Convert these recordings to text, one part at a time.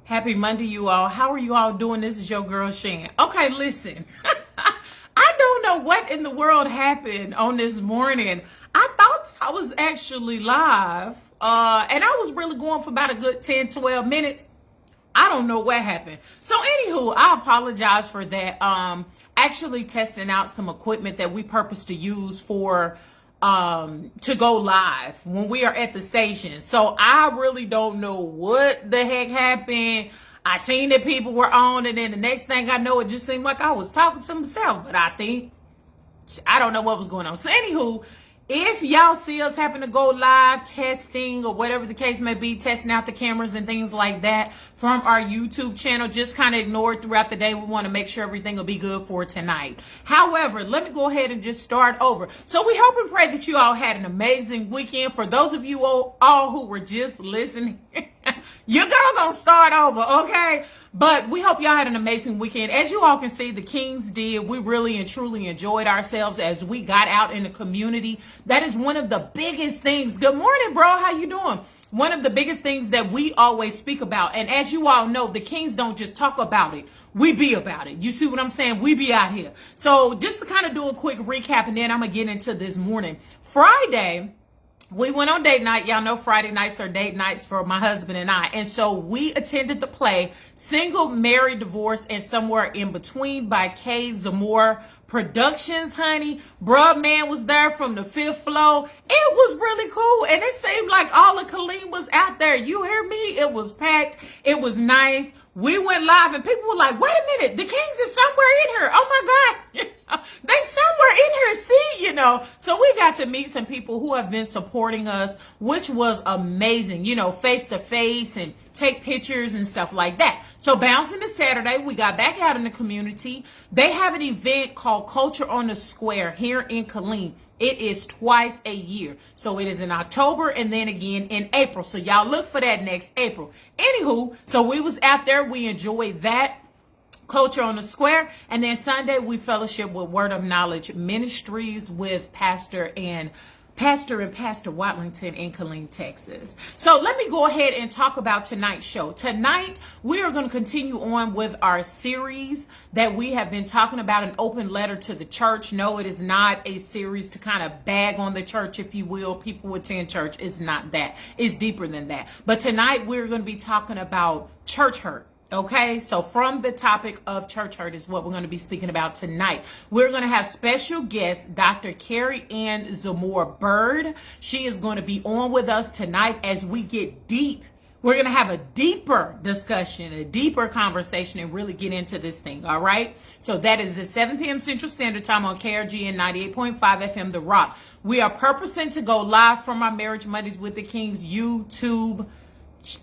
Happy Monday, you all. How are you all doing? This is your girl, Shan. Okay, listen. I don't know what in the world happened on this morning. I thought I was actually live, and I was really going for about a good 10, 12 minutes. I don't know what happened. So, anywho, I apologize for that. Actually testing out some equipment that we purpose to use for to go live when we are at the station. So I really don't know what the heck happened. I seen that people were on, and then the next thing I know, it just seemed like I was talking to myself. But I don't know what was going on. So anywho, if y'all see us happen to go live testing or whatever the case may be, testing out the cameras and things like that from our YouTube channel, just kind of ignore it throughout the day. We want to make sure everything will be good for tonight. However, let me go ahead and just start over. So we hope and pray that you all had an amazing weekend. For those of you all who were just listening, your girl gonna start over, okay? But we hope y'all had an amazing weekend. As you all can see, the Kings did. We really and truly enjoyed ourselves as we got out in the community. That is one of the biggest things. Good morning, bro. How you doing? One of the biggest things that we always speak about. And as you all know, the Kings don't just talk about it. We be about it. You see what I'm saying? We be out here. So just to kind of do a quick recap, and then I'm going to get into this morning. Friday, we went on date night. Y'all know Friday nights are date nights for my husband and I. And so we attended the play Single, Married, Divorced, and Somewhere in Between by K. Zamora Productions, honey. Bruh man was there from the fifth floor. It was really cool. And it seemed like all of Killeen was out there. You hear me? It was packed. It was nice. We went live and people were like, wait a minute, the Kings are somewhere in here. Oh my God. They somewhere in here. See, so we got to meet some people who have been supporting us, which was amazing, face to face and take pictures and stuff like that. So bouncing to Saturday, we got back out in the community. They have an event called Culture on the Square here in Killeen. It is twice a year. So it is in October and then again in April. So y'all look for that next April. Anywho, so we was out there. We enjoyed that. Culture on the Square. And then Sunday, we fellowship with Word of Knowledge Ministries with Pastor Watlington in Killeen, Texas. So let me go ahead and talk about tonight's show. Tonight, we are going to continue on with our series that we have been talking about, an open letter to the church. No, it is not a series to kind of bag on the church, if you will. People who attend church. It's not that. It's deeper than that. But tonight, we're going to be talking about church hurt. Okay, so from the topic of church hurt is what we're going to be speaking about tonight. We're going to have special guest, Dr. Carrie Ann Zamora Bird. She is going to be on with us tonight as we get deep. We're going to have a deeper discussion, a deeper conversation, and really get into this thing, all right? So that is at 7 p.m. Central Standard Time on KRGN 98.5 FM, The Rock. We are purposing to go live from our Marriage Mondays with the Kings YouTube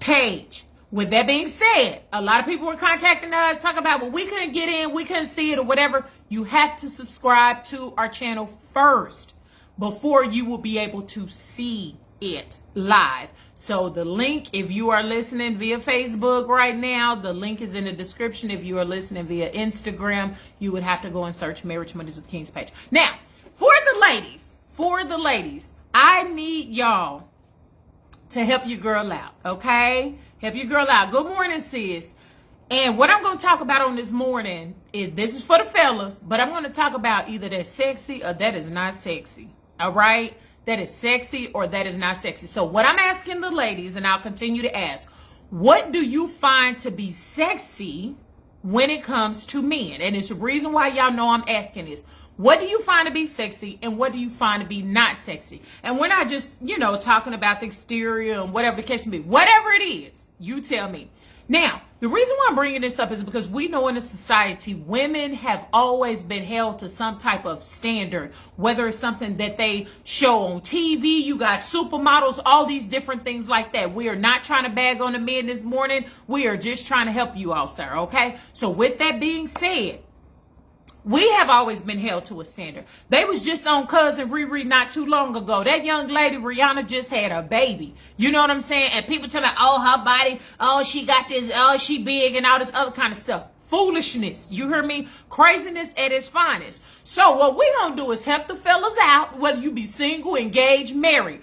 page. With that being said, a lot of people were contacting us, talking about, well, we couldn't get in, we couldn't see it or whatever. You have to subscribe to our channel first before you will be able to see it live. So the link, if you are listening via Facebook right now, the link is in the description. If you are listening via Instagram, you would have to go and search Marriage Mondays with Kings page. Now, for the ladies, I need y'all to help your girl out, okay? Help your girl out. Good morning, sis. And what I'm going to talk about on this morning is, this is for the fellas, but I'm going to talk about either that's sexy or that is not sexy. All right? That is sexy or that is not sexy. So what I'm asking the ladies, and I'll continue to ask, what do you find to be sexy when it comes to men? And it's the reason why y'all know I'm asking this. What do you find to be sexy and what do you find to be not sexy? And we're not just, talking about the exterior and whatever the case may be. Whatever it is, you tell me. Now, the reason why I'm bringing this up is because we know in a society, women have always been held to some type of standard, whether it's something that they show on TV, you got supermodels, all these different things like that. We are not trying to bag on the men this morning. We are just trying to help you all, sir, okay? So with that being said, we have always been held to a standard. They was just on Cousin Riri not too long ago. That young lady, Rihanna, just had a baby. You know what I'm saying? And people tell me, oh, her body, oh, she got this, oh, she big and all this other kind of stuff. Foolishness. You hear me? Craziness at its finest. So what we gonna do is help the fellas out, whether you be single, engaged, married.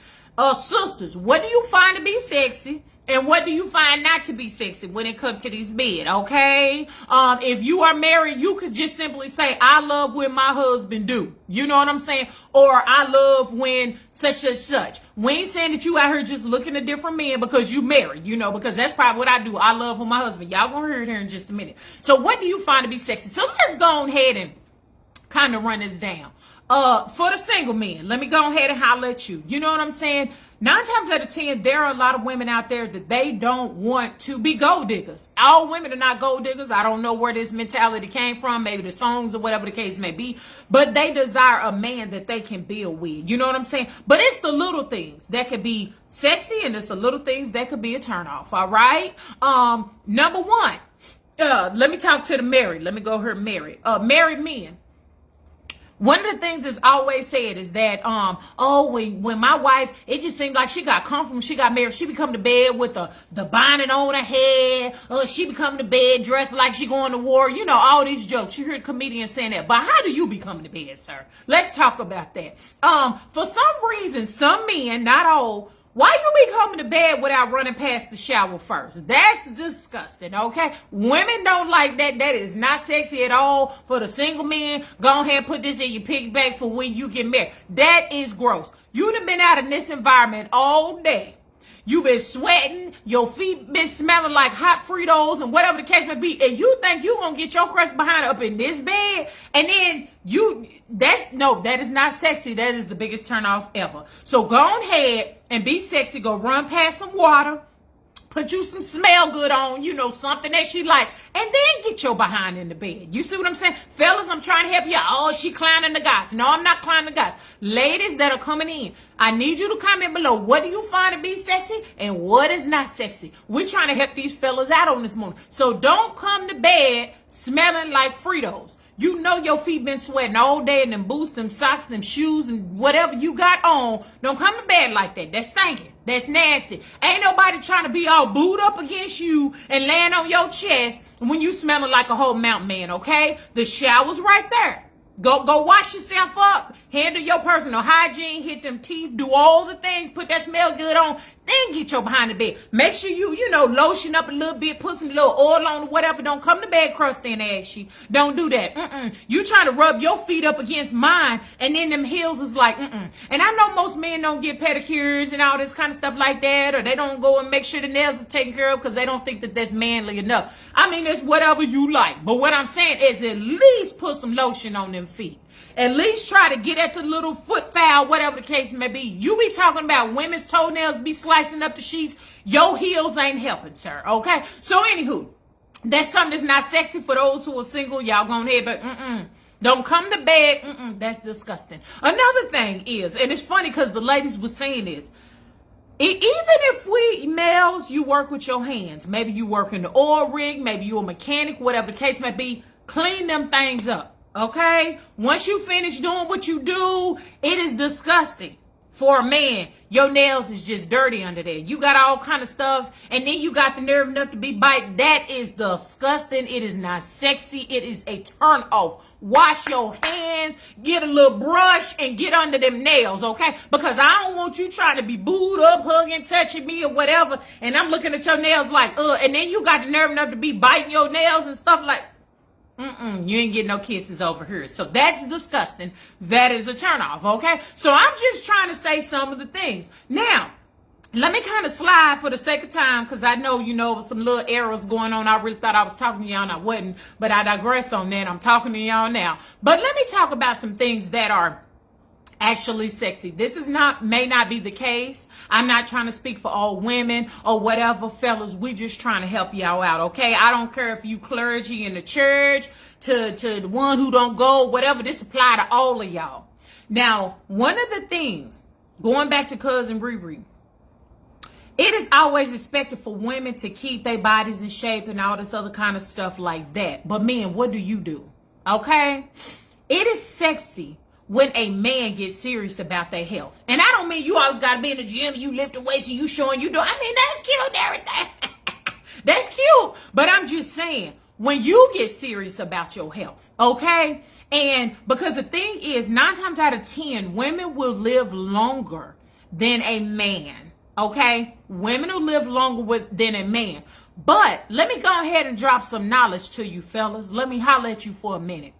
Sisters, what do you find to be sexy? And what do you find not to be sexy when it comes to this bed, okay? If you are married, you could just simply say, I love when my husband do. You know what I'm saying? Or I love when such and such. We ain't saying that you out here just looking at different men because you married, you know, because that's probably what I do. I love when my husband. Y'all gonna hear it here in just a minute. So what do you find to be sexy? So let's go ahead and kind of run this down. For the single men, let me go ahead and holler at you. You know what I'm saying? 9 times out of 10, there are a lot of women out there that they don't want to be gold diggers. All women are not gold diggers. I don't know where this mentality came from, maybe the songs or whatever the case may be, but they desire a man that they can build with. You know what I'm saying? But it's the little things that could be sexy, and it's the little things that could be a turnoff. All right. Number one, let me talk to the married. Let me go here married. Married men. One of the things that's always said is that, when my wife, it just seemed like she got comfortable when she got married. She become to bed with the bonnet on her head. She become to bed dressed like she going to war. You know, all these jokes. You hear comedians saying that. But how do you become to bed, sir? Let's talk about that. For some reason, some men, not all, why you be coming to bed without running past the shower first? That's disgusting, okay? Women don't like that. That is not sexy at all. For the single men, go ahead and put this in your piggyback for when you get married. That is gross. You done been out in this environment all day. You been sweating, your feet been smelling like hot Fritos and whatever the case may be, and you think you gonna get your crust behind up in this bed, and then that is not sexy. That is the biggest turn off ever. So go ahead and be sexy. Go run past some water. Put you some smell good on, you know, something that she like, and then get your behind in the bed. You see what I'm saying? Fellas, I'm trying to help you. Oh, she clowning the guys. No, I'm not clowning the guys. Ladies that are coming in, I need you to comment below. What do you find to be sexy and what is not sexy? We're trying to help these fellas out on this morning. So don't come to bed smelling like Fritos. You know your feet been sweating all day, and them boots, them socks, them shoes, and whatever you got on. Don't come to bed like that. That's stinking. That's nasty. Ain't nobody trying to be all booed up against you and laying on your chest when you smelling like a whole mountain man, okay? The shower's right there. Go wash yourself up. Handle your personal hygiene. Hit them teeth. Do all the things. Put that smell good on. Then get your behind the bed. Make sure you lotion up a little bit. Put some little oil on or whatever. Don't come to bed crusty and ashy. Don't do that. You trying to rub your feet up against mine, and then them heels is like, And I know most men don't get pedicures and all this kind of stuff like that, or they don't go and make sure the nails are taken care of because they don't think that that's manly enough. I mean, it's whatever you like. But what I'm saying is at least put some lotion on them feet. At least try to get at the little foot foul, whatever the case may be. You be talking about women's toenails be slicing up the sheets. Your heels ain't helping, sir. Okay? So, anywho, that's something that's not sexy for those who are single. Y'all go ahead, but don't come to bed. That's disgusting. Another thing is, and it's funny because the ladies were saying this, even if we males, you work with your hands. Maybe you work in the oil rig. Maybe you're a mechanic, whatever the case may be. Clean them things up. Okay? Once you finish doing what you do, it is disgusting for a man. Your nails is just dirty under there. You got all kind of stuff, and then you got the nerve enough to be biting. That is disgusting. It is not sexy. It is a turn off. Wash your hands, get a little brush, and get under them nails, okay? Because I don't want you trying to be booed up, hugging, touching me, or whatever, and I'm looking at your nails like, and then you got the nerve enough to be biting your nails and stuff like, you ain't getting no kisses over here. So that's disgusting. That is a turnoff, okay? So I'm just trying to say some of the things. Now, let me kind of slide for the sake of time because I know, some little errors going on. I really thought I was talking to y'all and I wasn't, but I digress on that. I'm talking to y'all now. But let me talk about some things that are actually sexy. This may not be the case. I'm not trying to speak for all women or whatever, fellas. We just trying to help y'all out, okay? I don't care if you clergy in the church to the one who don't go, whatever. This apply to all of y'all. Now, one of the things, going back to Cousin Riri, it is always expected for women to keep their bodies in shape and all this other kind of stuff like that. But men, what do you do? Okay? It is sexy when a man gets serious about their health. And I don't mean you always got to be in the gym and you lifting weights and you showing you do. I mean, that's cute and everything. That's cute. But I'm just saying, when you get serious about your health, okay? And because the thing is, 9 times out of 10, women will live longer than a man. Okay? Women who live longer than a man. But let me go ahead and drop some knowledge to you, fellas. Let me holler at you for a minute.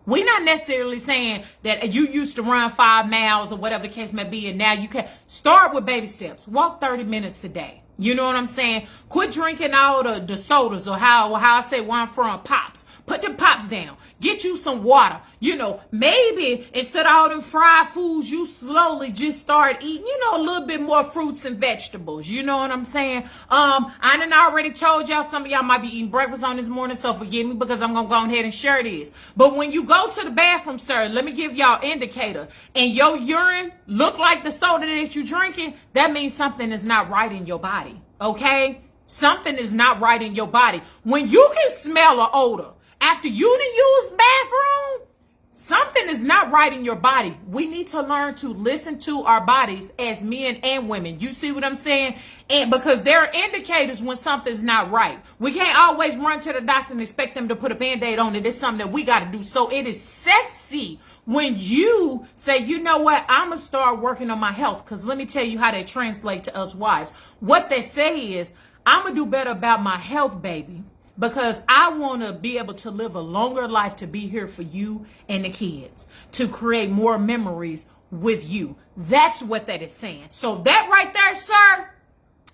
We're not necessarily saying that you used to run 5 miles or whatever the case may be, and now you can start with baby steps. Walk 30 minutes a day. You know what I'm saying? Quit drinking all the sodas, or how I say where I'm from, pops. Put them pops down. Get you some water. You know, maybe instead of all them fried foods, you slowly just start eating, a little bit more fruits and vegetables. You know what I'm saying? I done already told y'all, some of y'all might be eating breakfast on this morning, so forgive me because I'm going to go ahead and share this. But when you go to the bathroom, sir, let me give y'all an indicator. And your urine look like the soda that you're drinking, that means something is not right in your body. Okay? Something is not right in your body. When you can smell an odor after you done use bathroom, something is not right in your body. We need to learn to listen to our bodies as men and women. You see what I'm saying? And because there are indicators when something's not right. We can't always run to the doctor and expect them to put a Band-Aid on it. It's something that we got to do. So it is sexy when you say, you know what, I'm going to start working on my health. Because let me tell you how that translates to us wives. What they say is, I'm going to do better about my health, baby, because I want to be able to live a longer life, to be here for you and the kids, to create more memories with you. That's what that is saying. So that right there, sir,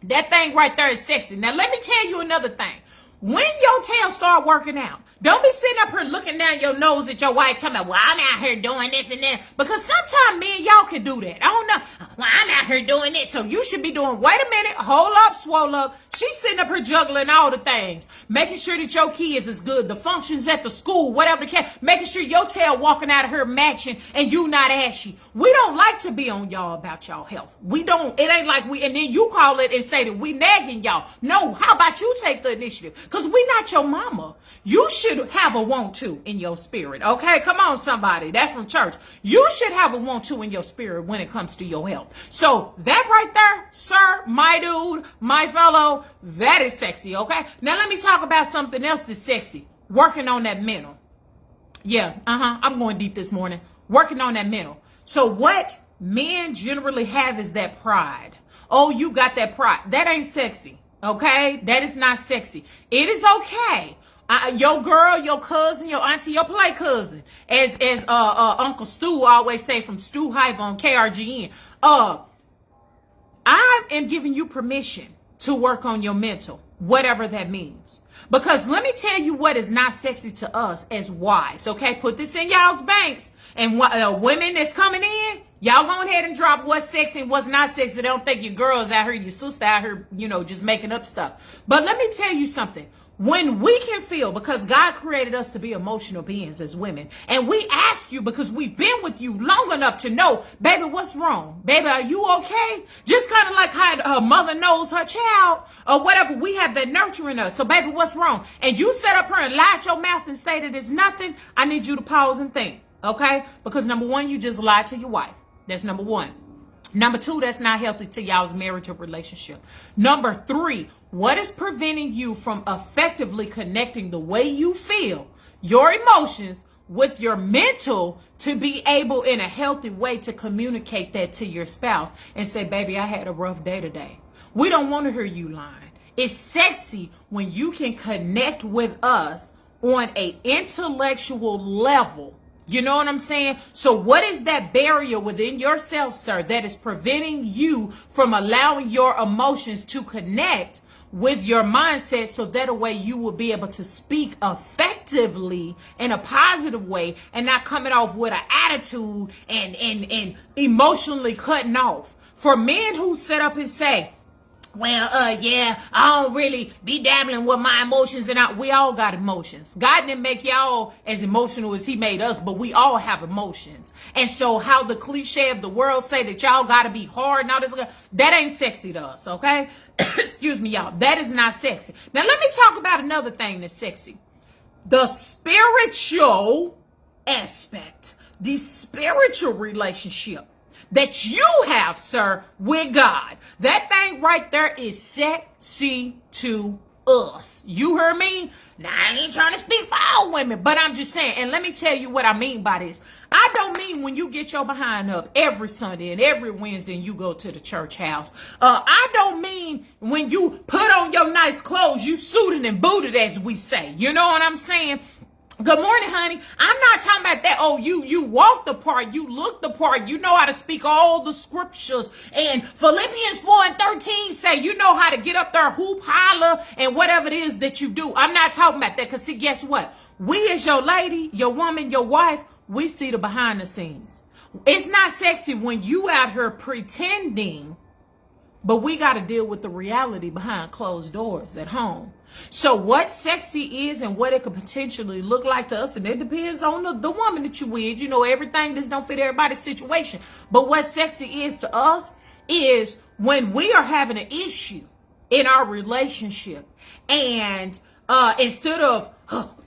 that thing right there is sexy. Now, let me tell you another thing. When your tail start working out, don't be sitting up here looking down your nose at your wife talking about, well, I'm out here doing this and that. Because sometimes me and y'all can do that. I don't know. Well, I'm out here doing this. So you should be doing, wait a minute, hold up, swole up. She's sitting up here juggling all the things. Making sure that your kids is good. The functions at the school, whatever the case. Making sure your tail walking out of here matching and you not ashy. We don't like to be on y'all about y'all health. We don't. It ain't like we, and then you call it and say that we nagging y'all. No, how about you take the initiative? Because we not your mama. You should have a want to in your spirit. Okay, come on, somebody. That's from church. You should have a want to in your spirit when it comes to your health. So that right there, sir, my dude, my fellow, that is sexy. Okay, now let me talk about something else that's sexy. Working on that mental. Yeah, I'm going deep this morning. Working on that mental. So what men generally have is that pride. Oh, you got that pride. That ain't sexy. Okay, that is not sexy. It is okay. Your girl, your cousin, your auntie, your play cousin, as Uncle Stu always say from Stu Hype on KRGN. I am giving you permission to work on your mental, whatever that means. Because let me tell you what is not sexy to us as wives. Okay, put this in y'all's banks. And women that's coming in, y'all go ahead and drop what's sexy and what's not sexy. They don't think your girl's out here, your sister out here, just making up stuff. But let me tell you something. When we can feel, because God created us to be emotional beings as women, and we ask you because we've been with you long enough to know, baby, what's wrong? Baby, are you okay? Just kind of like how her mother knows her child or whatever. We have that nurturing us. So, baby, what's wrong? And you sit up here and lie at your mouth and say that it's nothing. I need you to pause and think, okay? Because number one, you just lied to your wife. That's number one. Number two, that's not healthy to y'all's marriage or relationship. Number three, what is preventing you from effectively connecting the way you feel, your emotions, with your mental to be able in a healthy way to communicate that to your spouse and say, baby, I had a rough day today. We don't want to hear you lying. It's sexy when you can connect with us on an intellectual level. You know what I'm saying? So what is that barrier within yourself, sir, that is preventing you from allowing your emotions to connect with your mindset, so that a way you will be able to speak effectively in a positive way and not coming off with an attitude and emotionally cutting off? For men who sit up and say, well, yeah, I don't really be dabbling with my emotions, and we all got emotions. God didn't make y'all as emotional as he made us, but we all have emotions. And so how the cliche of the world say that y'all got to be hard and all this, that ain't sexy to us, okay? Excuse me, y'all. That is not sexy. Now, let me talk about another thing that's sexy. The spiritual aspect, the spiritual relationship that you have, sir, with God. That thing right there is sexy to us. You heard me? Now, I ain't trying to speak for all women, but I'm just saying, and let me tell you what I mean by this. I don't mean when you get your behind up every Sunday and every Wednesday and you go to the church house. I don't mean when you put on your nice clothes, you suited and booted, as we say. You know what I'm saying? Good morning, honey. I'm not talking about that. Oh, you walk the part, you look the part, you know how to speak all the scriptures. And Philippians 4:13 say you know how to get up there, hoop, holler, and whatever it is that you do. I'm not talking about that, because see, guess what? We as your lady, your woman, your wife, we see the behind the scenes. It's not sexy when you out here pretending, but we got to deal with the reality behind closed doors at home. So what sexy is and what it could potentially look like to us, and it depends on the woman that you with. You know, everything just don't fit everybody's situation. But what sexy is to us is when we are having an issue in our relationship, and instead of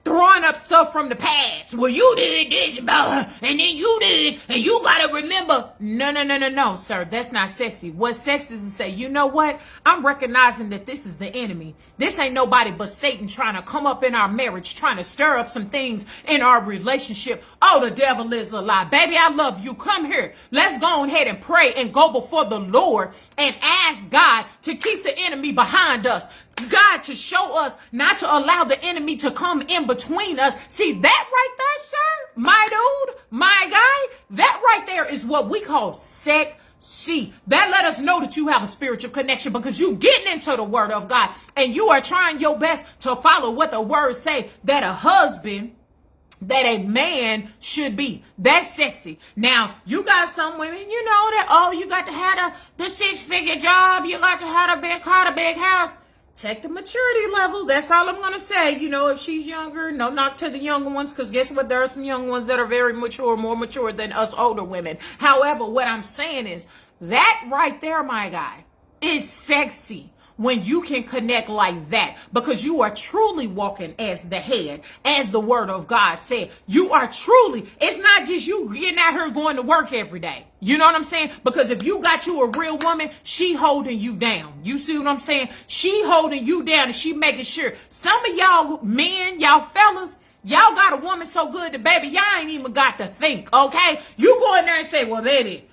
throwing up stuff from the past, well, you did this about her, and then you did, and you gotta remember. No, sir, that's not sexy. What's sexy is to say, you know what? I'm recognizing that this is the enemy. This ain't nobody but Satan trying to come up in our marriage, trying to stir up some things in our relationship. Oh, the devil is a lie. Baby, I love you. Come here. Let's go ahead and pray and go before the Lord and ask God to keep the enemy behind us. God to show us not to allow the enemy to come in between us. See that right there, sir? My dude, my guy, that right there is what we call sexy. That let us know that you have a spiritual connection, because you getting into the word of God and you are trying your best to follow what the words say that a husband, that a man should be. That's sexy. Now, you got some women, you know that, oh, you got to have the 6-figure job. You got to have a big car, a big house. Check the maturity level. That's all I'm going to say. You know, if she's younger, no knock to the younger ones, because guess what? There are some young ones that are very mature, more mature than us older women. However, what I'm saying is that right there, my guy, is sexy. When you can connect like that, because you are truly walking as the head, as the word of God said. You are truly, it's not just you getting out here going to work every day. You know what I'm saying? Because if you got you a real woman, she holding you down. You see what I'm saying? She holding you down, and she making sure. Some of y'all men, y'all fellas, y'all got a woman so good that, baby, y'all ain't even got to think, okay? You go in there and say, well, baby,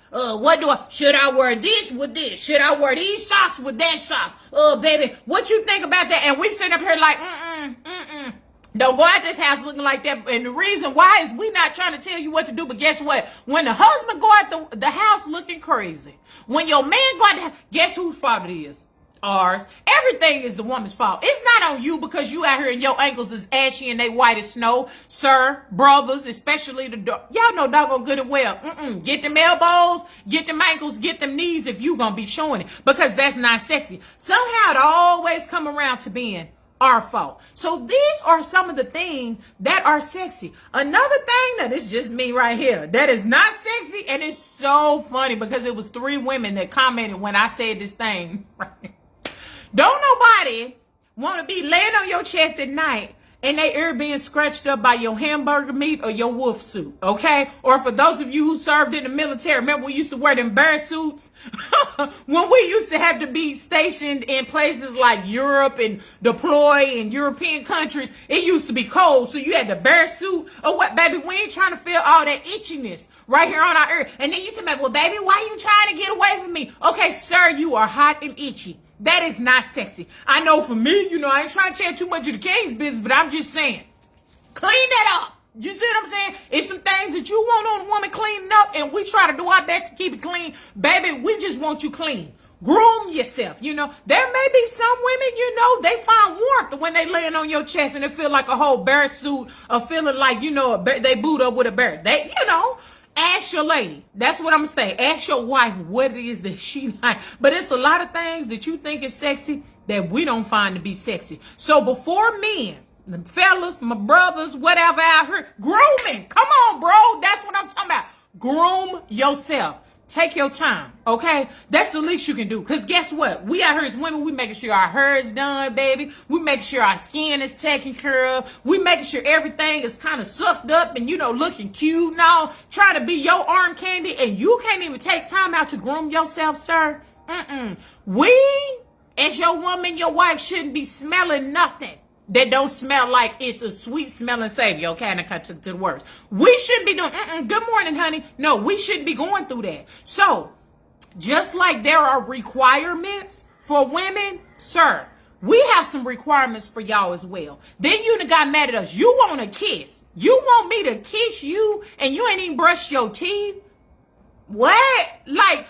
should I wear this with this? Should I wear these socks with that sock? Baby, what you think about that? And we sit up here like, Don't go out this house looking like that. And the reason why is we not trying to tell you what to do. But guess what? When the husband go out the house looking crazy, when your man go out the house, guess whose fault it is? Ours. Everything is the woman's fault. It's not on you because you out here and your ankles is ashy and they white as snow. Sir, brothers, especially y'all know doggone good and well. Get them elbows, get them ankles, get them knees if you gonna be showing it, because that's not sexy. Somehow it always come around to being our fault. So these are some of the things that are sexy. Another thing that is just me right here that is not sexy, and it's so funny because it was 3 women that commented when I said this thing. Don't nobody want to be laying on your chest at night and they ear being scratched up by your hamburger meat or your wolf suit, okay? Or for those of you who served in the military, remember we used to wear them bear suits? When we used to have to be stationed in places like Europe and deploy in European countries, it used to be cold, so you had the bear suit. Or what, baby? We ain't trying to feel all that itchiness right here on our ear. And then you tell me, well, baby, why you trying to get away from me? Okay, sir, you are hot and itchy. That is not sexy. I know for me, you know, I ain't trying to tell too much of the king's business, but I'm just saying, clean that up. You see what I'm saying? It's some things that you want on a woman cleaning up, and we try to do our best to keep it clean. Baby, we just want you clean. Groom yourself. You know, there may be some women, you know, they find warmth when they laying on your chest and it feel like a whole bear suit, or feeling like, you know, they boot up with a bear. They, you know, ask your lady. That's what I'm saying. Ask your wife what it is that she like. But it's a lot of things that you think is sexy that we don't find to be sexy. So before men, the fellas, my brothers, whatever out here, grooming. Come on, bro. That's what I'm talking about. Groom yourself. Take your time, okay? That's the least you can do. Because guess what? We out here as women, we making sure our hair is done, baby. We making sure our skin is taken care of. We making sure everything is kind of sucked up and, you know, looking cute and all. Trying to be your arm candy, and you can't even take time out to groom yourself, sir. We as your woman, your wife shouldn't be smelling nothing that don't smell like it's a sweet smelling savior. Okay, and I cut to the words. We shouldn't be doing, good morning, honey. No, we shouldn't be going through that. So, just like there are requirements for women, sir, we have some requirements for y'all as well. Then you done got mad at us. You want a kiss. You want me to kiss you and you ain't even brushed your teeth? What? Like,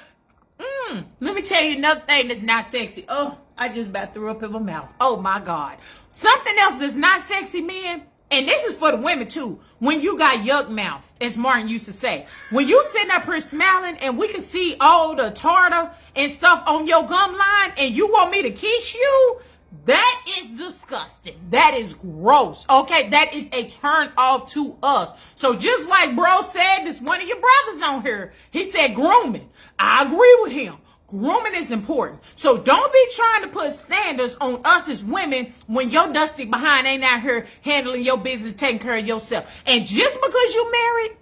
let me tell you another thing that's not sexy. Oh, I just about threw up in my mouth. Oh my God. Something else that's not sexy, men, and this is for the women too. When you got yuck mouth, as Martin used to say, when you sitting up here smiling and we can see all the tartar and stuff on your gum line and you want me to kiss you, that is disgusting. That is gross. Okay, that is a turn off to us. So just like bro said, this one of your brothers on here, he said grooming. I agree with him. Grooming is important. So don't be trying to put standards on us as women when your dusty behind ain't out here handling your business, taking care of yourself. And just because you married,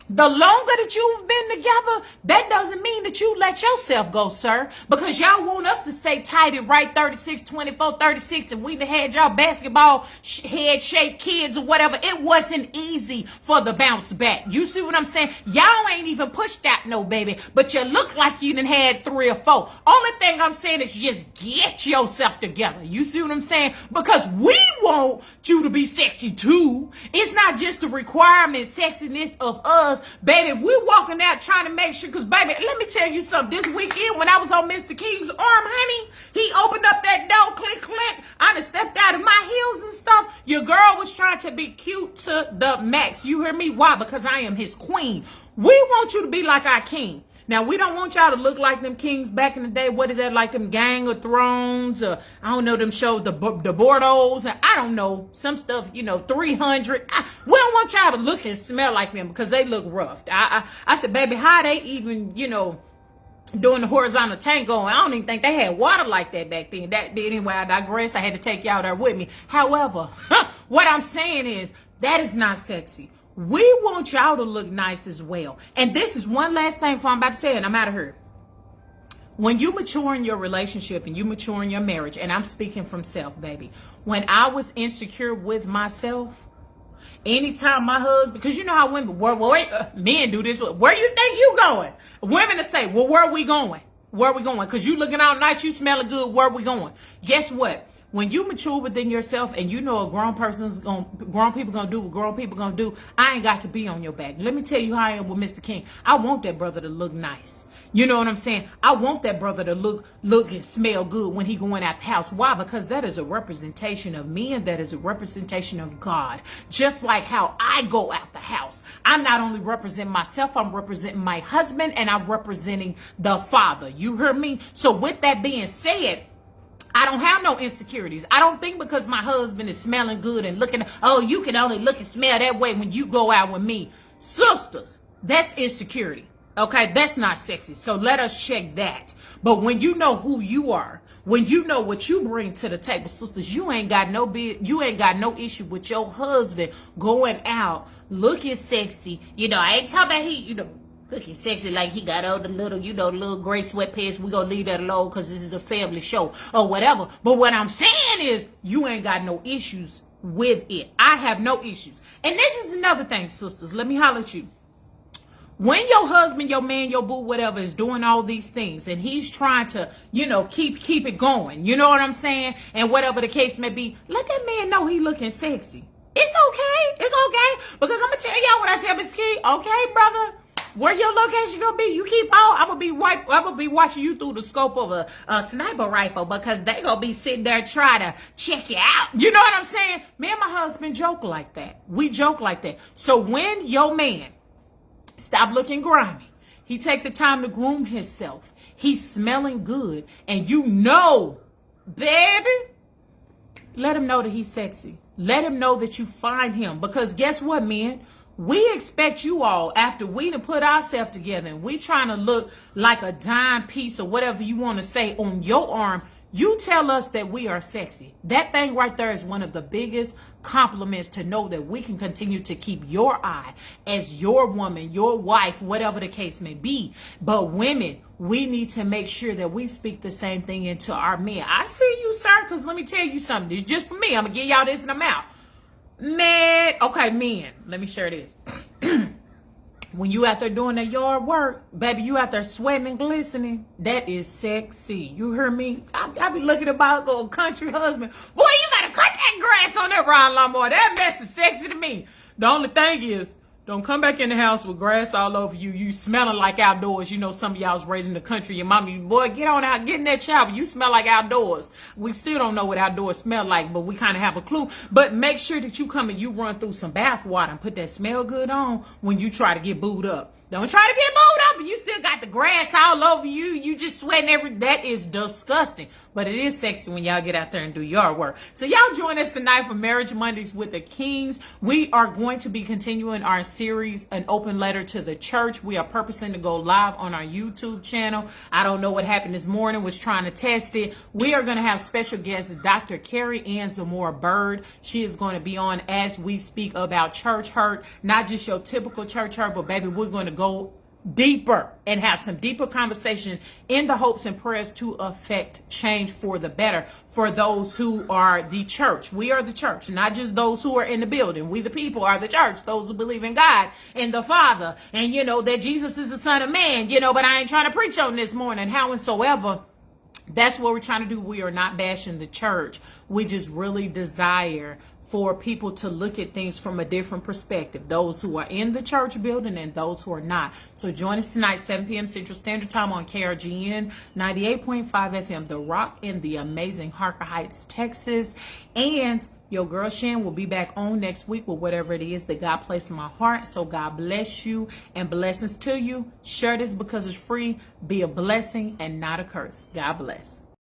the longer that you've been together, that doesn't mean that you let yourself go, sir. Because y'all want us to stay tight and right 36, 24, 36, and we done had y'all basketball head-shaped kids or whatever. It wasn't easy for the bounce back. You see what I'm saying? Y'all ain't even pushed out no baby, but you look like you done had 3 or 4. Only thing I'm saying is just get yourself together. You see what I'm saying? Because we want you to be sexy too. It's not just the requirement sexiness of us. Baby, if we're walking out trying to make sure, because baby, let me tell you something. This weekend when I was on Mr. King's arm, honey, he opened up that door, click, click. I done stepped out of my heels and stuff. Your girl was trying to be cute to the max. You hear me? Why? Because I am his queen. We want you to be like our king. Now, we don't want y'all to look like them kings back in the day. What is that, like them Gang of Thrones? I don't know, them shows, the Bordeaux. And I don't know, some stuff, 300. We don't want y'all to look and smell like them because they look rough. I said, baby, how they even, doing the horizontal tango? And I don't even think they had water like that back then. Anyway, I digress. I had to take y'all there with me. However, what I'm saying is that is not sexy. We want y'all to look nice as well. And this is one last thing before I'm about to say it, and I'm out of here. When you mature in your relationship and you mature in your marriage, and I'm speaking from self, baby. When I was insecure with myself, anytime my husband, because you know how women, men do this, where you think you going? Women to say, well, where are we going? Where are we going? Because you looking all nice, you smelling good, where are we going? Guess what? When you mature within yourself and you know grown people gonna do what grown people gonna do, I ain't got to be on your back. Let me tell you how I am with Mr. King. I want that brother to look nice. You know what I'm saying? I want that brother to look and smell good when he going out the house. Why? Because that is a representation of me and that is a representation of God. Just like how I go out the house. I'm not only representing myself, I'm representing my husband and I'm representing the Father. You heard me? So with that being said, I don't have no insecurities. I don't think because my husband is smelling good and looking, oh, you can only look and smell that way when you go out with me. Sisters, that's insecurity. Okay, that's not sexy. So let us check that. But when you know who you are, when you know what you bring to the table, sisters, you ain't got no issue with your husband going out looking sexy. I ain't talking about looking sexy like he got all the little gray sweatpants. We gonna leave that alone because this is a family show or whatever. But what I'm saying is you ain't got no issues with it. I have no issues. And this is another thing, sisters. Let me holler at you. When your husband, your man, your boo, whatever is doing all these things and he's trying to, keep it going. You know what I'm saying? And whatever the case may be, let that man know he looking sexy. It's okay. It's okay. Because I'm going to tell y'all what I tell Miss Key. Okay, brother? Where your location gonna be? You keep on. I'm gonna be watching you through the scope of a sniper rifle because they gonna be sitting there trying to check you out. You know what I'm saying? Me and my husband joke like that. We joke like that. So when your man stop looking grimy, he take the time to groom himself. He's smelling good, and baby, let him know that he's sexy. Let him know that you find him because guess what, men? We expect you all, after we done put ourselves together and we trying to look like a dime piece or whatever you want to say on your arm, You tell us that we are sexy. That thing right there is one of the biggest compliments, to know that we can continue to keep your eye as your woman, your wife, whatever the case may be. But women, we need to make sure that we speak the same thing into our men. I see you, sir, because let me tell you something. This is just for me. I'm going to give y'all this in the mouth. Man, okay, men, let me share this. When you out there doing that yard work, baby, you out there sweating and glistening, that is sexy. You hear me? I be looking at my little country husband. Boy, you better cut that grass on that round lawnmower. That mess is sexy to me. The only thing is, don't come back in the house with grass all over you. You smelling like outdoors. You know, some of y'all's raised in the country. Your mommy, boy, get on out, get in that shower. You smell like outdoors. We still don't know what outdoors smell like, but we kind of have a clue. But make sure that you come and you run through some bath water and put that smell good on when you try to get booed up. Don't try to get booed up and you still got the grass all over you. You just sweating that is disgusting. But it is sexy when y'all get out there and do yard work. So y'all join us tonight for Marriage Mondays with the Kings. We are going to be continuing our series, An Open Letter to the Church. We are purposing to go live on our YouTube channel. I don't know what happened this morning, was trying to test it. We are going to have special guests, Dr. Carrie Ann Zamora Bird. She is going to be on as we speak about church hurt, not just your typical church hurt, but baby, we're going to go deeper and have some deeper conversation in the hopes and prayers to affect change for the better for those who are the church. We are the church, not just those who are in the building. We the people are the church, those who believe in God and the Father, and you know that Jesus is the Son of Man, you know, but I ain't trying to preach on this morning howsoever. That's what we're trying to do. We are not bashing the church. We just really desire for people to look at things from a different perspective, those who are in the church building and those who are not. So join us tonight, 7 p.m. Central Standard Time on KRGN 98.5 FM, The Rock in the amazing Harker Heights, Texas. And your girl Shan will be back on next week with whatever it is that God placed in my heart. So God bless you and blessings to you. Share this because it's free. Be a blessing and not a curse. God bless.